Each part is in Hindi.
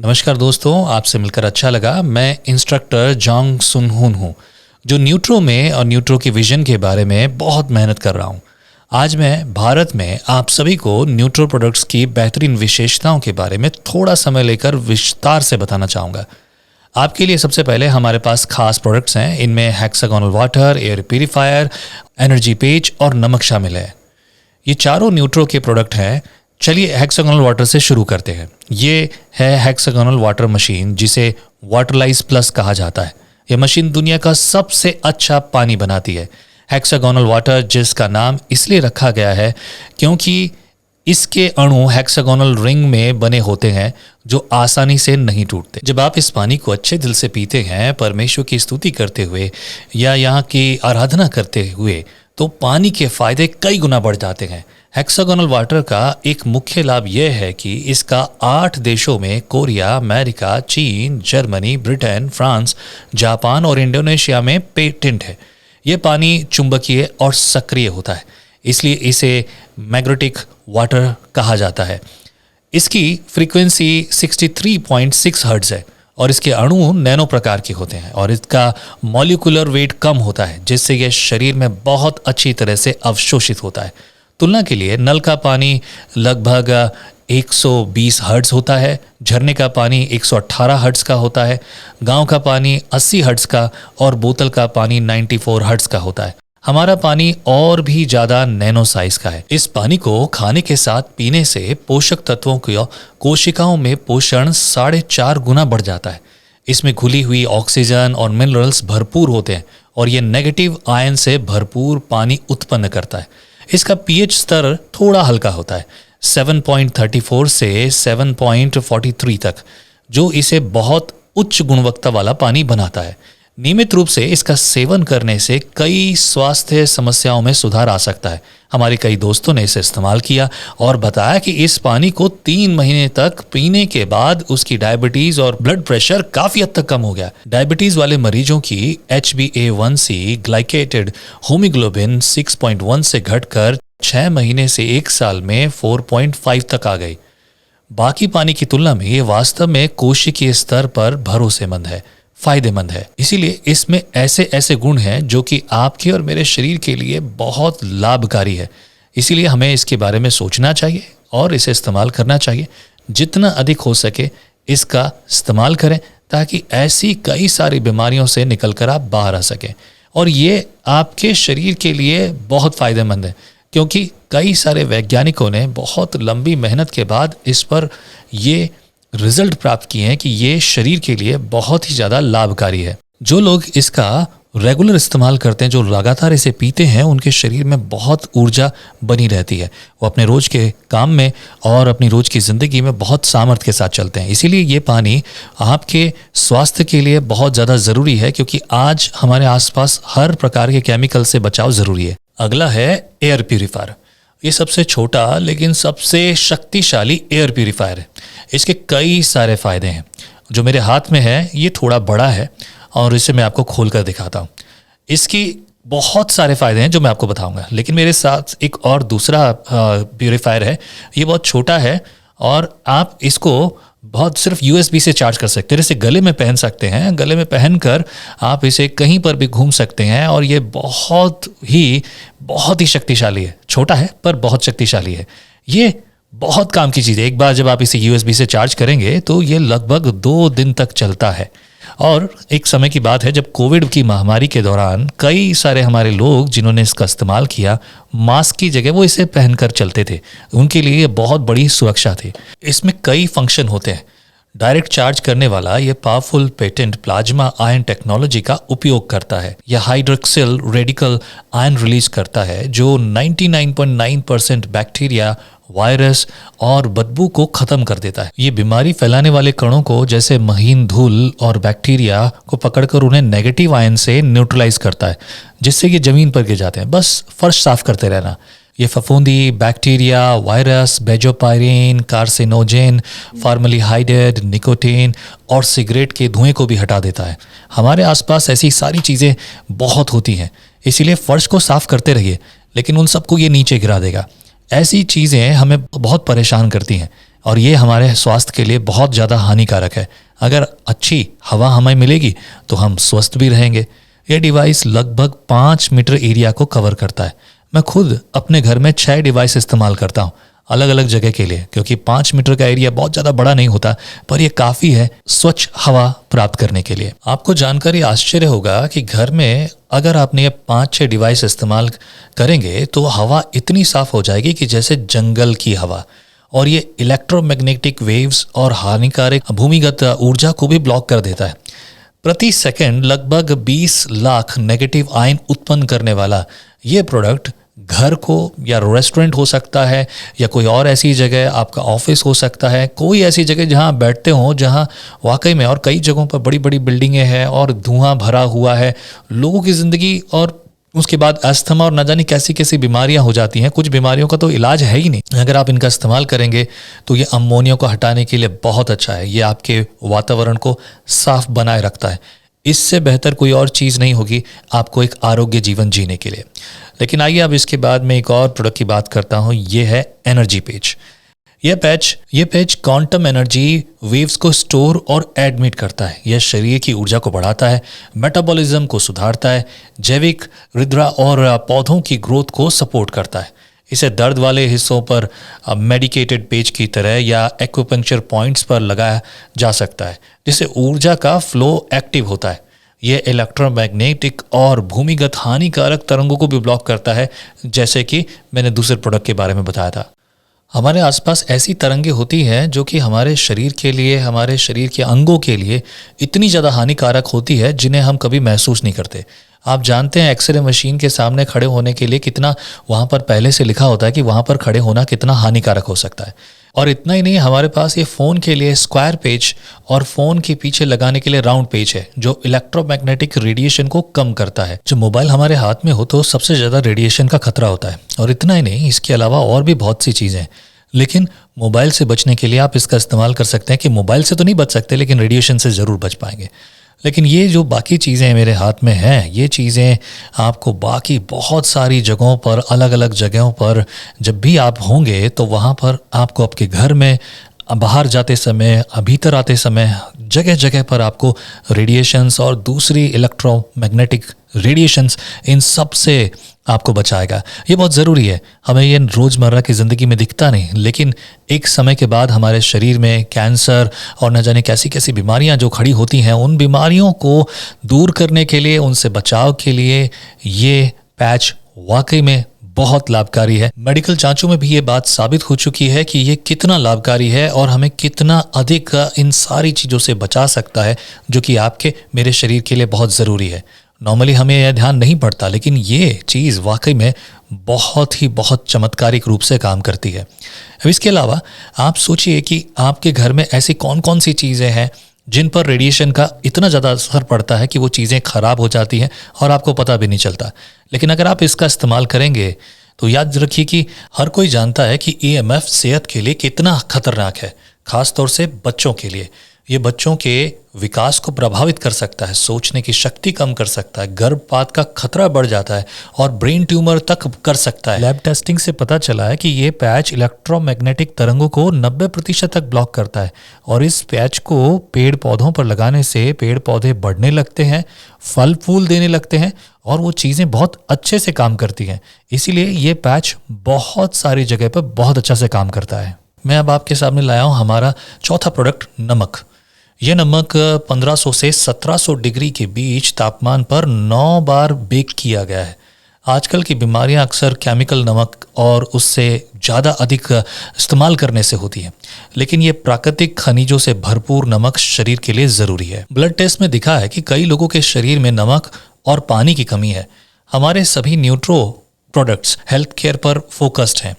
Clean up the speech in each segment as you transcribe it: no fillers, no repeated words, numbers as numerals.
नमस्कार दोस्तों, आपसे मिलकर अच्छा लगा। मैं इंस्ट्रक्टर जोंग सुन हुन हूँ, जो न्यूट्रो में और न्यूट्रो की विजन के बारे में बहुत मेहनत कर रहा हूँ। आज मैं भारत में आप सभी को न्यूट्रो प्रोडक्ट्स की बेहतरीन विशेषताओं के बारे में थोड़ा समय लेकर विस्तार से बताना चाहूँगा। आपके लिए सबसे पहले हमारे पास खास प्रोडक्ट्स हैं। इनमें hexagonal water, air purifier, energy page और नमक शामिल है। ये चारों न्यूट्रो के प्रोडक्ट हैं। चलिए हेक्सागोनल वाटर से शुरू करते हैं। ये है हेक्सागोनल वाटर मशीन, जिसे वाटरलाइज प्लस कहा जाता है। यह मशीन दुनिया का सबसे अच्छा पानी बनाती है। हेक्सागोनल वाटर जिसका नाम इसलिए रखा गया है क्योंकि इसके अणु हेक्सागोनल रिंग में बने होते हैं जो आसानी से नहीं टूटते। जब आप इस पानी को अच्छे दिल से पीते हैं, परमेश्वर की स्तुति करते हुए या यहाँ की आराधना करते हुए, तो पानी के फायदे कई गुना बढ़ जाते हैं। हेक्सागोनल वाटर का एक मुख्य लाभ यह है कि इसका 8 देशों में कोरिया, अमेरिका, चीन, जर्मनी, ब्रिटेन, फ्रांस, जापान और इंडोनेशिया में पेटेंट है। यह पानी चुंबकीय और सक्रिय होता है, इसलिए इसे मैग्नेटिक वाटर कहा जाता है। इसकी फ्रीक्वेंसी 63.6 हर्ट्ज है और इसके अणु नैनो प्रकार के होते हैं और इसका मॉलिक्यूलर वेट कम होता है, जिससे यह शरीर में बहुत अच्छी तरह से अवशोषित होता है। तुलना के लिए नल का पानी लगभग 120 हर्ट्ज होता है, झरने का पानी 118 हर्ट्ज का होता है, गांव का पानी 80 हर्ट्ज का और बोतल का पानी 94 हर्ट्ज का होता है। हमारा पानी और भी ज़्यादा नैनो साइज का है। इस पानी को खाने के साथ पीने से पोषक तत्वों की कोशिकाओं में पोषण 4.5 गुना बढ़ जाता है। इसमें घुली हुई ऑक्सीजन और मिनरल्स भरपूर होते हैं और ये नेगेटिव आयन से भरपूर पानी उत्पन्न करता है। इसका पीएच स्तर थोड़ा हल्का होता है, 7.34 से 7.43 तक, जो इसे बहुत उच्च गुणवत्ता वाला पानी बनाता है। नियमित रूप से इसका सेवन करने से कई स्वास्थ्य समस्याओं में सुधार आ सकता है। हमारे कई दोस्तों ने इसे इस्तेमाल किया और बताया कि इस पानी को 3 महीने तक पीने के बाद उसकी डायबिटीज और ब्लड प्रेशर काफी हद तक कम हो गया। डायबिटीज वाले मरीजों की HbA1c ग्लाइकेटेड होमोग्लोबिन 6.1 से घटकर 6 महीने से 1 साल में 4.5 तक आ गई। बाकी पानी की तुलना में ये वास्तव में कोशिकीय स्तर पर भरोसेमंद है, फायदेमंद है। इसीलिए इसमें ऐसे ऐसे गुण हैं जो कि आपके और मेरे शरीर के लिए बहुत लाभकारी है। इसीलिए हमें इसके बारे में सोचना चाहिए और इसे इस्तेमाल करना चाहिए। जितना अधिक हो सके इसका इस्तेमाल करें, ताकि ऐसी कई सारी बीमारियों से निकलकर आप बाहर आ सकें। और ये आपके शरीर के लिए बहुत फ़ायदेमंद है, क्योंकि कई सारे वैज्ञानिकों ने बहुत लंबी मेहनत के बाद इस पर ये रिजल्ट प्राप्त किए हैं कि ये शरीर के लिए बहुत ही ज़्यादा लाभकारी है। जो लोग इसका रेगुलर इस्तेमाल करते हैं, जो लगातार इसे पीते हैं, उनके शरीर में बहुत ऊर्जा बनी रहती है। वो अपने रोज के काम में और अपनी रोज की ज़िंदगी में बहुत सामर्थ्य के साथ चलते हैं। इसीलिए ये पानी आपके स्वास्थ्य के लिए बहुत ज़्यादा ज़रूरी है, क्योंकि आज हमारे आसपास हर प्रकार के केमिकल से बचाव ज़रूरी है। अगला है एयर प्यूरीफायर। ये सबसे छोटा लेकिन सबसे शक्तिशाली एयर प्यूरीफायर है। इसके कई सारे फ़ायदे हैं। जो मेरे हाथ में है ये थोड़ा बड़ा है और इसे मैं आपको खोल कर दिखाता हूँ। इसकी बहुत सारे फ़ायदे हैं जो मैं आपको बताऊँगा, लेकिन मेरे साथ एक और दूसरा प्यूरीफायर है। ये बहुत छोटा है और आप इसको बहुत सिर्फ USB से चार्ज कर सकते हैं। इसे गले में पहन सकते हैं। गले में पहनकर आप इसे कहीं पर भी घूम सकते हैं और ये बहुत ही शक्तिशाली है। छोटा है पर बहुत शक्तिशाली है। ये बहुत काम की चीज़ है। एक बार जब आप इसे USB से चार्ज करेंगे तो ये लगभग 2 दिन तक चलता है। और एक समय की बात है जब कोविड की महामारी के दौरान कई सारे हमारे लोग जिन्होंने इसका इस्तेमाल किया, मास्क की जगह वो इसे पहनकर चलते थे। उनके लिए ये बहुत बड़ी सुरक्षा थी। इसमें कई फंक्शन होते हैं। डायरेक्ट चार्ज करने वाला ये powerful patent plasma ion technology का उपयोग करता है। यह हाइड्रोक्सिल रेडिकल आयन रिलीज करता है जो 99.9% बैक्टीरिया, वायरस और बदबू को खत्म कर देता है। ये बीमारी फैलाने वाले कणों को, जैसे महीन धूल और बैक्टीरिया को पकड़कर उन्हें नेगेटिव आयन से न्यूट्रलाइज करता है, जिससे ये जमीन पर गिर जाते हैं। बस फर्श साफ करते रहना। ये फफूंदी, bacteria, virus, benzopyrene, carcinogen, formaldehyde, nicotine और सिगरेट के धुएं को भी हटा देता है। हमारे आसपास ऐसी सारी चीज़ें बहुत होती हैं, इसीलिए फर्श को साफ करते रहिए, लेकिन उन सबको ये नीचे गिरा देगा। ऐसी चीज़ें हमें बहुत परेशान करती हैं। और ये हमारे स्वास्थ्य के लिए बहुत ज़्यादा हानिकारक है। अगर अच्छी हवा हमें मिलेगी तो हम स्वस्थ भी रहेंगे। ये डिवाइस लगभग 5 मीटर एरिया को कवर करता है। मैं खुद अपने घर में 6 डिवाइस इस्तेमाल करता हूँ अलग अलग जगह के लिए, क्योंकि 5 मीटर का एरिया बहुत ज़्यादा बड़ा नहीं होता, पर यह काफ़ी है स्वच्छ हवा प्राप्त करने के लिए। आपको जानकर ये आश्चर्य होगा कि घर में अगर आपने ये 5-6 डिवाइस इस्तेमाल करेंगे तो हवा इतनी साफ हो जाएगी कि जैसे जंगल की हवा। और ये इलेक्ट्रोमैग्नेटिक वेव्स और हानिकारक भूमिगत ऊर्जा को भी ब्लॉक कर देता है। प्रति सेकंड लगभग 20 लाख नेगेटिव आयन उत्पन्न करने वाला ये प्रोडक्ट घर को या रेस्टोरेंट हो सकता है या कोई और ऐसी जगह, आपका ऑफिस हो सकता है, कोई ऐसी जगह जहां आप बैठते हो जहां वाकई में, और कई जगहों पर बड़ी बड़ी बिल्डिंगें हैं और धुआं भरा हुआ है, लोगों की ज़िंदगी, और उसके बाद अस्थमा और न जाने कैसी कैसी बीमारियां हो जाती हैं। कुछ बीमारियों का तो इलाज है ही नहीं। अगर आप इनका इस्तेमाल करेंगे तो ये अमोनिया को हटाने के लिए बहुत अच्छा है। ये आपके वातावरण को साफ बनाए रखता है। इससे बेहतर कोई और चीज़ नहीं होगी आपको एक आरोग्य जीवन जीने के लिए। लेकिन आइए अब इसके बाद में एक और प्रोडक्ट की बात करता हूँ। ये है एनर्जी पेज। ये पैच क्वांटम एनर्जी वेव्स को स्टोर और एडमिट करता है। यह शरीर की ऊर्जा को बढ़ाता है, मेटाबॉलिज्म को सुधारता है, जैविक हृदय और पौधों की ग्रोथ को सपोर्ट करता है। इसे दर्द वाले हिस्सों पर मेडिकेटेड पेज की तरह या एक्यूपंक्चर पॉइंट्स पर लगाया जा सकता है, जिससे ऊर्जा का फ्लो एक्टिव होता है। यह इलेक्ट्रोमैग्नेटिक और भूमिगत हानिकारक तरंगों को भी ब्लॉक करता है, जैसे कि मैंने दूसरे प्रोडक्ट के बारे में बताया था। हमारे आसपास ऐसी तरंगें होती हैं जो कि हमारे शरीर के लिए, हमारे शरीर के अंगों के लिए इतनी ज़्यादा हानिकारक होती है जिन्हें हम कभी महसूस नहीं करते। आप जानते हैं एक्सरे मशीन के सामने खड़े होने के लिए कितना वहाँ पर पहले से लिखा होता है कि वहाँ पर खड़े होना कितना हानिकारक हो सकता है। और इतना ही नहीं, हमारे पास ये फ़ोन के लिए स्क्वायर पेज और फ़ोन के पीछे लगाने के लिए राउंड पेज है, जो इलेक्ट्रोमैग्नेटिक रेडिएशन को कम करता है। जब मोबाइल हमारे हाथ में हो तो सबसे ज़्यादा रेडिएशन का खतरा होता है। और इतना ही नहीं, इसके अलावा और भी बहुत सी चीज़ें हैं। लेकिन मोबाइल से बचने के लिए आप इसका इस्तेमाल कर सकते हैं कि मोबाइल से तो नहीं बच सकते, लेकिन रेडिएशन से ज़रूर बच पाएंगे। लेकिन ये जो बाकी चीज़ें मेरे हाथ में हैं, ये चीज़ें आपको बाकी बहुत सारी जगहों पर, अलग अलग जगहों पर जब भी आप होंगे तो वहाँ पर आपको आपके घर में, बाहर जाते समय, भीतर आते समय, जगह जगह पर आपको रेडिएशंस और दूसरी इलेक्ट्रोमैग्नेटिक रेडिएशंस, इन सब से आपको बचाएगा। ये बहुत ज़रूरी है। हमें ये रोज़मर्रा की ज़िंदगी में दिखता नहीं, लेकिन एक समय के बाद हमारे शरीर में कैंसर और न जाने कैसी कैसी बीमारियां जो खड़ी होती हैं, उन बीमारियों को दूर करने के लिए, उनसे बचाव के लिए ये पैच वाकई में बहुत लाभकारी है। मेडिकल जांचों में भी ये बात साबित हो चुकी है कि ये कितना लाभकारी है और हमें कितना अधिक इन सारी चीज़ों से बचा सकता है, जो कि आपके मेरे शरीर के लिए बहुत ज़रूरी है। नॉर्मली हमें यह ध्यान नहीं पड़ता, लेकिन ये चीज़ वाकई में बहुत चमत्कारिक रूप से काम करती है। अब इसके अलावा आप सोचिए कि आपके घर में ऐसी कौन कौन सी चीज़ें हैं जिन पर रेडिएशन का इतना ज़्यादा असर पड़ता है कि वो चीज़ें ख़राब हो जाती हैं और आपको पता भी नहीं चलता। लेकिन अगर आप इसका इस्तेमाल करेंगे तो याद रखिए कि हर कोई जानता है कि EMF सेहत के लिए कितना खतरनाक है, ख़ास तौर से बच्चों के लिए। ये बच्चों के विकास को प्रभावित कर सकता है, सोचने की शक्ति कम कर सकता है, गर्भपात का खतरा बढ़ जाता है और ब्रेन ट्यूमर तक कर सकता है। लैब टेस्टिंग से पता चला है कि ये पैच इलेक्ट्रोमैग्नेटिक तरंगों को 90% तक ब्लॉक करता है। और इस पैच को पेड़ पौधों पर लगाने से पेड़ पौधे बढ़ने लगते हैं, फल फूल देने लगते हैं और वो चीज़ें बहुत अच्छे से काम करती हैं। इसीलिए ये पैच बहुत सारी जगह पर बहुत अच्छा से काम करता है। मैं अब आपके सामने लाया हूँ हमारा चौथा प्रोडक्ट, नमक। यह नमक 1500 से 1700 डिग्री के बीच तापमान पर 9 बार बेक किया गया है। आजकल की बीमारियां अक्सर केमिकल नमक और उससे ज़्यादा अधिक इस्तेमाल करने से होती हैं, लेकिन ये प्राकृतिक खनिजों से भरपूर नमक शरीर के लिए ज़रूरी है। ब्लड टेस्ट में दिखा है कि कई लोगों के शरीर में नमक और पानी की कमी है। हमारे सभी न्यूट्रो प्रोडक्ट्स हेल्थ केयर पर फोकस्ड हैं।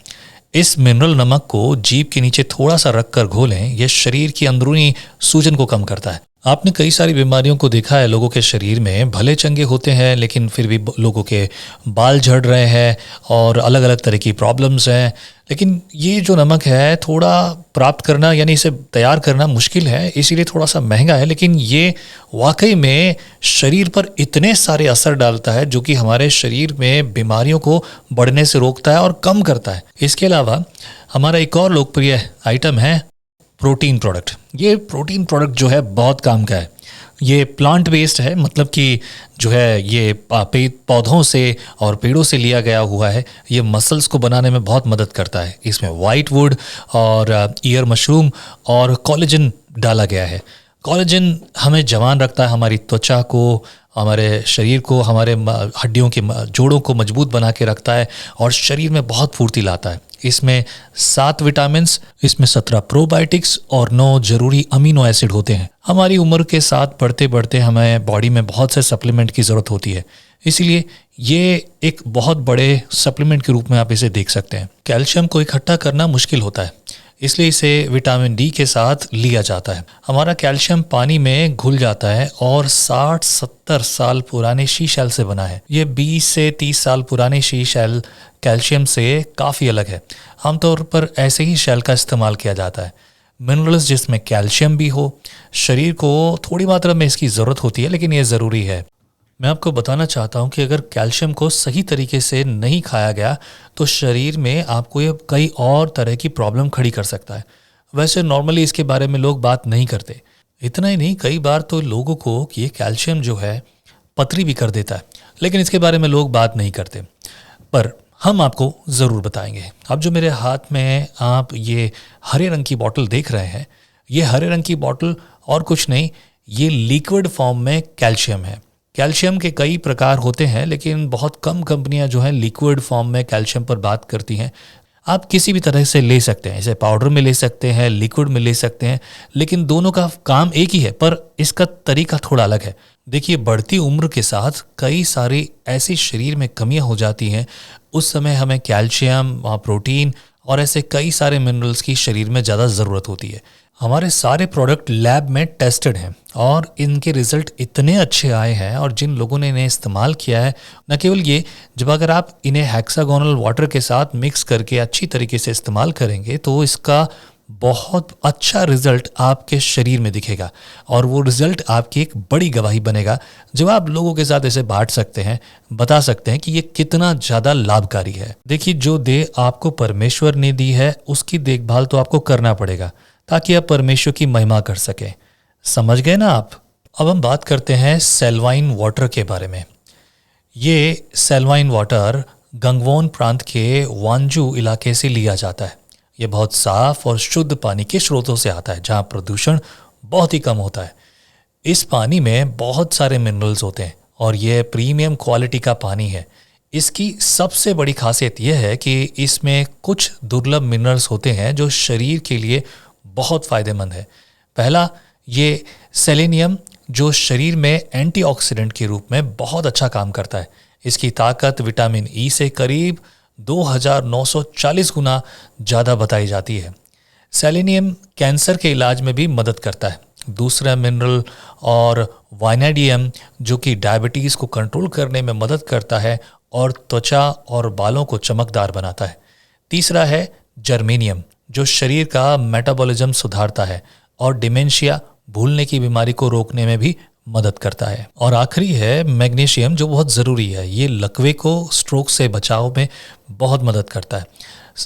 इस मिनरल नमक को जीभ के नीचे थोड़ा सा रखकर घोलें, यह शरीर की अंदरूनी सूजन को कम करता है। आपने कई सारी बीमारियों को देखा है, लोगों के शरीर में भले चंगे होते हैं लेकिन फिर भी लोगों के बाल झड़ रहे हैं और अलग अलग तरह की प्रॉब्लम्स हैं। लेकिन ये जो नमक है थोड़ा प्राप्त करना, यानी इसे तैयार करना मुश्किल है, इसीलिए थोड़ा सा महंगा है। लेकिन ये वाकई में शरीर पर इतने सारे असर डालता है जो कि हमारे शरीर में बीमारियों को बढ़ने से रोकता है और कम करता है। इसके अलावा हमारा एक और लोकप्रिय आइटम है प्रोटीन प्रोडक्ट। ये प्रोटीन प्रोडक्ट जो है बहुत काम का है। ये प्लांट बेस्ड है, मतलब कि जो है ये पौधों से और पेड़ों से लिया गया हुआ है। ये मसल्स को बनाने में बहुत मदद करता है। इसमें वाइट वुड और ईयर मशरूम और कोलेजन डाला गया है। कोलेजन हमें जवान रखता है, हमारी त्वचा को, हमारे शरीर को, हमारे हड्डियों के जोड़ों को मजबूत बना के रखता है और शरीर में बहुत फुर्ती लाता है। इसमें 7 विटामिन्स, इसमें 17 प्रोबायोटिक्स और 9 जरूरी अमीनो एसिड होते हैं। हमारी उम्र के साथ बढ़ते बढ़ते हमें बॉडी में बहुत से सप्लीमेंट की ज़रूरत होती है, इसीलिए ये एक बहुत बड़े सप्लीमेंट के रूप में आप इसे देख सकते हैं। कैल्शियम को इकट्ठा करना मुश्किल होता है, इसलिए इसे विटामिन डी के साथ लिया जाता है। हमारा कैल्शियम पानी में घुल जाता है और 60-70 साल पुराने शी शेल से बना है। ये 20 से 30 साल पुराने शी शेल कैल्शियम से काफ़ी अलग है। आमतौर पर ऐसे ही शेल का इस्तेमाल किया जाता है। मिनरल्स जिसमें कैल्शियम भी हो, शरीर को थोड़ी मात्रा में इसकी ज़रूरत होती है, लेकिन ये ज़रूरी है। मैं आपको बताना चाहता हूँ कि अगर कैल्शियम को सही तरीके से नहीं खाया गया तो शरीर में आपको ये कई और तरह की प्रॉब्लम खड़ी कर सकता है। वैसे नॉर्मली इसके बारे में लोग बात नहीं करते। इतना ही नहीं, कई बार तो लोगों को ये कैल्शियम जो है पथरी भी कर देता है, लेकिन इसके बारे में लोग बात नहीं करते। पर हम आपको ज़रूर बताएंगे। अब जो मेरे हाथ में आप ये हरे रंग की बॉटल देख रहे हैं, ये हरे रंग की बॉटल और कुछ नहीं, ये लिक्विड फॉर्म में कैल्शियम है। कैल्शियम के कई प्रकार होते हैं, लेकिन बहुत कम कंपनियां जो हैं लिक्विड फॉर्म में कैल्शियम पर बात करती हैं। आप किसी भी तरह से ले सकते हैं, इसे पाउडर में ले सकते हैं, लिक्विड में ले सकते हैं, लेकिन दोनों का काम एक ही है, पर इसका तरीका थोड़ा अलग है। देखिए, बढ़ती उम्र के साथ कई सारी ऐसी शरीर में कमियां हो जाती हैं। उस समय हमें कैल्शियम, प्रोटीन और ऐसे कई सारे मिनरल्स की शरीर में ज़्यादा ज़रूरत होती है। हमारे सारे प्रोडक्ट लैब में टेस्टेड हैं और इनके रिज़ल्ट इतने अच्छे आए हैं, और जिन लोगों ने इन्हें इस्तेमाल किया है, न केवल ये, जब अगर आप इन्हें हेक्सागोनल वाटर के साथ मिक्स करके अच्छी तरीके से इस्तेमाल करेंगे तो इसका बहुत अच्छा रिज़ल्ट आपके शरीर में दिखेगा, और वो रिज़ल्ट आपकी एक बड़ी गवाही बनेगा जब आप लोगों के साथ इसे बांट सकते हैं, बता सकते हैं कि ये कितना ज़्यादा लाभकारी है। देखिए, जो देह आपको परमेश्वर ने दी है उसकी देखभाल तो आपको करना पड़ेगा ताकि आप परमेश्वर की महिमा कर सकें। समझ गए ना आप? अब हम बात करते हैं सेलवाइन वाटर के बारे में। ये सेलवाइन वाटर गंगवोन प्रांत के वांजू इलाके से लिया जाता है। ये बहुत साफ और शुद्ध पानी के स्रोतों से आता है, जहाँ प्रदूषण बहुत ही कम होता है। इस पानी में बहुत सारे मिनरल्स होते हैं और यह प्रीमियम क्वालिटी का पानी है। इसकी सबसे बड़ी खासियत यह है कि इसमें कुछ दुर्लभ मिनरल्स होते हैं जो शरीर के लिए बहुत फ़ायदेमंद है। पहला, ये सेलेनियम, जो शरीर में एंटीऑक्सीडेंट के रूप में बहुत अच्छा काम करता है। इसकी ताकत विटामिन ई से करीब 2940 गुना ज़्यादा बताई जाती है। सेलेनियम कैंसर के इलाज में भी मदद करता है। दूसरा मिनरल और वाइनेडियम, जो कि डायबिटीज़ को कंट्रोल करने में मदद करता है और त्वचा और बालों को चमकदार बनाता है। तीसरा है जर्मेनियम, जो शरीर का मेटाबॉलिज्म सुधारता है और डिमेंशिया, भूलने की बीमारी को रोकने में भी मदद करता है। और आखिरी है मैग्नीशियम, जो बहुत ज़रूरी है। ये लकवे को स्ट्रोक से बचाव में बहुत मदद करता है।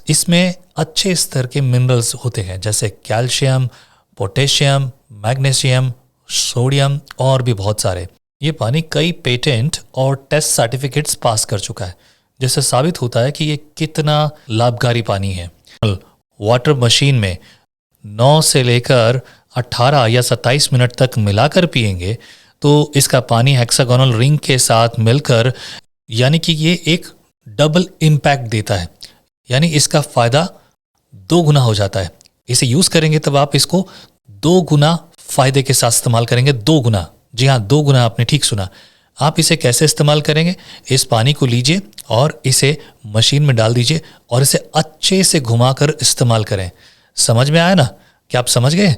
इसमें अच्छे स्तर के मिनरल्स होते हैं, जैसे कैल्शियम, पोटेशियम, मैग्नीशियम, सोडियम और भी बहुत सारे। ये पानी कई पेटेंट और टेस्ट सर्टिफिकेट्स पास कर चुका है, जिससे साबित होता है कि ये कितना लाभकारी पानी है। वाटर मशीन में 9 से लेकर 18 या 27 मिनट तक मिलाकर पिएंगे तो इसका पानी हेक्सागोनल रिंग के साथ मिलकर, यानी कि ये एक डबल इम्पैक्ट देता है, यानी इसका फ़ायदा 2 गुना हो जाता है। इसे यूज़ करेंगे तब आप इसको 2 गुना फ़ायदे के साथ इस्तेमाल करेंगे। 2 गुना, जी हाँ, 2 गुना, आपने ठीक सुना। आप इसे कैसे इस्तेमाल करेंगे? इस पानी को लीजिए और इसे मशीन में डाल दीजिए और इसे अच्छे से घुमाकर इस्तेमाल करें। समझ में आया ना? क्या आप समझ गए?